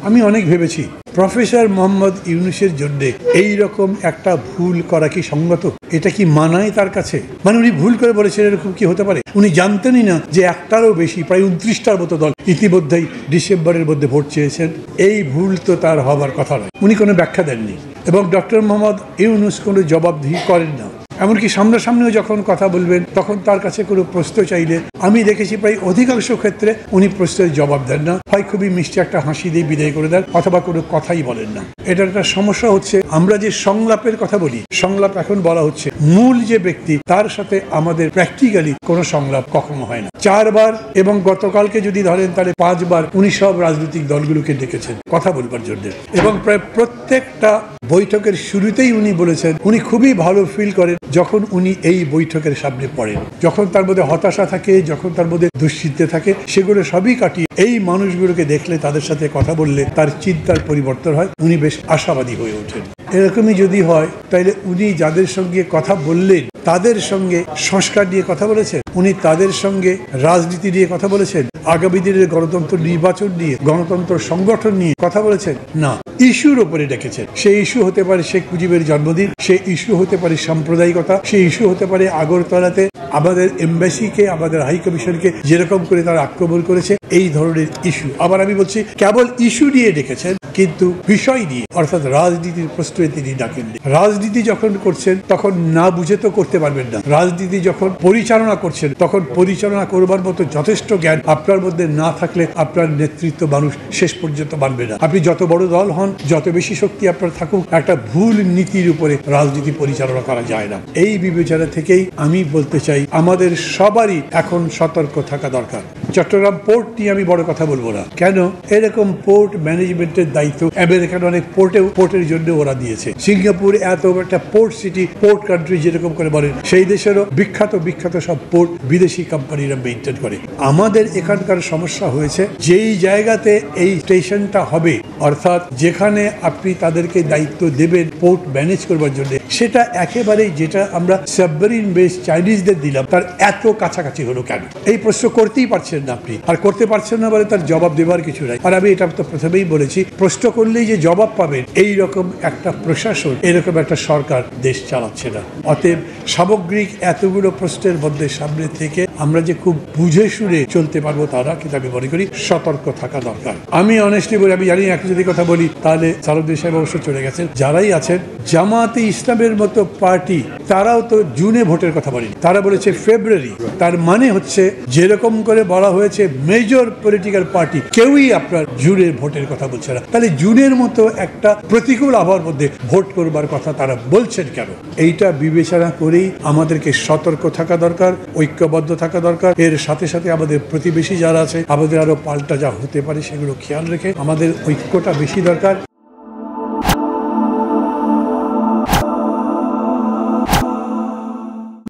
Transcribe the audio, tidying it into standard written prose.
আমি অনেক ভেবেছি প্রফেসর মোহাম্মদ ইউনূসের জন্য এই রকম একটা ভুল করা কি সঙ্গত? এটা কি মানায় তার কাছে? মানে উনি ভুল করে বলেছেন এরকম কি হতে পারে? উনি জানতেনই না যে একটারও বেশি প্রায় 29টার মতো দল ইতিমধ্যেই ডিসেম্বরের মধ্যে ভোট চেয়েছেন। এই ভুল তো তার হবার কথা নয়। উনি কোনো ব্যাখ্যা দেননি এবং ডক্টর মোহাম্মদ ইউনূস কোনো জবাবদিহি করেন না। এমনকি সামনাসামনিও যখন কথা বলবেন তখন তার কাছে কোনো প্রশ্ন চাইলে আমি দেখেছি প্রায় অধিকাংশ ক্ষেত্রে উনি প্রশ্নের জবাব দেন না, হয় খুবই মিষ্টি একটা হাসি দিয়ে বিদায় করে দেন অথবা কোনো কথাই বলেন না। এটার একটা সমস্যা হচ্ছে, আমরা যে সংলাপের কথা বলি, সংলাপ এখন বলা হচ্ছে মূল যে ব্যক্তি তার সাথে আমাদের প্র্যাকটিক্যালি কোনো সংলাপ কখনো হয় না। 4 বার এবং গতকালকে যদি ধরেন তাহলে 5 বার উনি সব রাজনৈতিক দলগুলোকে ডেকেছেন কথা বলবার জন্য এবং প্রায় প্রত্যেকটা বৈঠকের শুরুতেই উনি বলেছেন উনি খুবই ভালো ফিল করেন যখন উনি এই বৈঠকের সামনে পড়েন, যখন তার মধ্যে হতাশা থাকে, যখন তার মধ্যে দুশ্চিন্তা থাকে, সেগুলো সবই কাটিয়ে এই মানুষগুলোকে দেখলে, তাদের সাথে কথা বললে তার চিন্তার পরিবর্তন হয়, উনি বেশ আশাবাদী হয়ে ওঠেন। এরকমই যদি হয় তাহলে উনি যাদের সঙ্গে কথা বললেন তাদের সঙ্গে সংস্কার নিয়ে কথা বলেছেন, উনি তাদের সঙ্গে রাজনীতি নিয়ে কথা বলেছেন, আগামী দিনের গণতন্ত্র নির্বাচন নিয়ে, গণতন্ত্র সংগঠন নিয়ে কথা বলেছেন না, ইস্যুর ওপরে ডেকেছেন। সেই ইস্যু হতে পারে শেখ মুজিবের জন্মদিন, সেই ইস্যু হতে পারে সাম্প্রদায়িকতা, সেই ইস্যু হতে পারে আগরতলাতে আমাদের এমবাসিকে, আমাদের হাই কমিশনকে যেরকম করে তারা আক্রমণ করেছে, এই ধরনের ইস্যু। আবার আমি বলছি কেবল ইস্যু নিয়ে ডেকেছেন কিন্তু বিষয় নিয়ে অর্থাৎ রাজনীতির প্রশ্নে তিনি ডাকেননি। রাজনীতি যখন করছেন তখন না বুঝে তো করতে পারবেন না। রাজনীতি যখন পরিচালনা করছেন তখন পরিচালনা করবার মতো যথেষ্ট জ্ঞান আপনার মধ্যে না থাকলে আপনার নেতৃত্ব মানুষ শেষ পর্যন্ত মানবে না। আপনি যত বড় দল হন, যত বেশি শক্তি আপনার থাকুক, একটা ভুল নীতির উপরে রাজনীতি পরিচালনা করা যায় না। এই বিবেচনা থেকেই আমি বলতে চাই আমাদের সবারই এখন সতর্ক থাকা দরকার। চট্টগ্রাম পোর্ট নিয়ে আমি বড় কথা বলবো না, কেন এরকম পোর্ট ম্যানেজমেন্টের দায়িত্ব আমেরিকান অনেক পোর্টের জন্য ওরা দিয়েছে। সিঙ্গাপুর এত একটা পোর্ট সিটি, পোর্ট কান্ট্রি যেরকম করে বলেন, সেই দেশেরও বিখ্যাত সব পোর্ট বিদেশি কোম্পানিরা মেইনটেইন করে। আমাদের এখানকার সমস্যা হয়েছে যেই জায়গাতে এই স্টেশনটা হবে, অর্থাৎ যেখানে আপনি তাদেরকে দায়িত্ব দেবেন পোর্ট ম্যানেজ করবার জন্য, সেটা একেবারেই যেটা আমরা সাবমেরিন বেস চাইনিজদের দিলাম তার এত কাছাকাছি হলো কেন? এই প্রশ্ন করতেই পারছেন না আপনি, আর করতে পারছেন না বলে তার জবাব দেবার কিছু নাই। আর আমি এটা তো প্রথমেই বলেছি, প্রশ্ন করলেই যে জবাব পাবেন এই রকম একটা প্রশাসন, এরকম একটা সরকার দেশ চালাচ্ছে না। অতএব সামগ্রিক এতগুলো প্রশ্নের মধ্যে সামনে থেকে আমরা যে খুব বুঝে শুনে চলতে পারবো তারা, কিন্তু আমি মনে করি সতর্ক থাকা দরকার। আমি অনেস্টলি বলি, আমি জানি এখন যদি কথা বলি তাহলে সারুদ্দিন সাহেব অবশ্য চলে গেছেন, যারাই আছেন জামাতে ইসলামের মতো পার্টি তারাও তো জুনে ভোটের কথা বলেনি, তারা বলেছে ফেব্রুয়ারি। তার মানে হচ্ছে যেরকম করে বলা হয়েছে মেজর পলিটিক্যাল পার্টি কেউই আপনার জুনের ভোটের কথা বলছে না। তাহলে জুনের মতো একটা প্রতিকূল আবহাওয়ার মধ্যে ভোট করবার কথা তারা বলছেন কেন? এইটা বিবেচনা করেই আমাদেরকে সতর্ক থাকা দরকার, ঐক্যবদ্ধ থাকা দরকার। এর সাথে সাথে আমাদের প্রতিবেশী যারা আছে, আমাদের আরো পাল্টা যা হতে পারে সেগুলো খেয়াল রেখে আমাদের ঐক্যটা বেশি দরকার।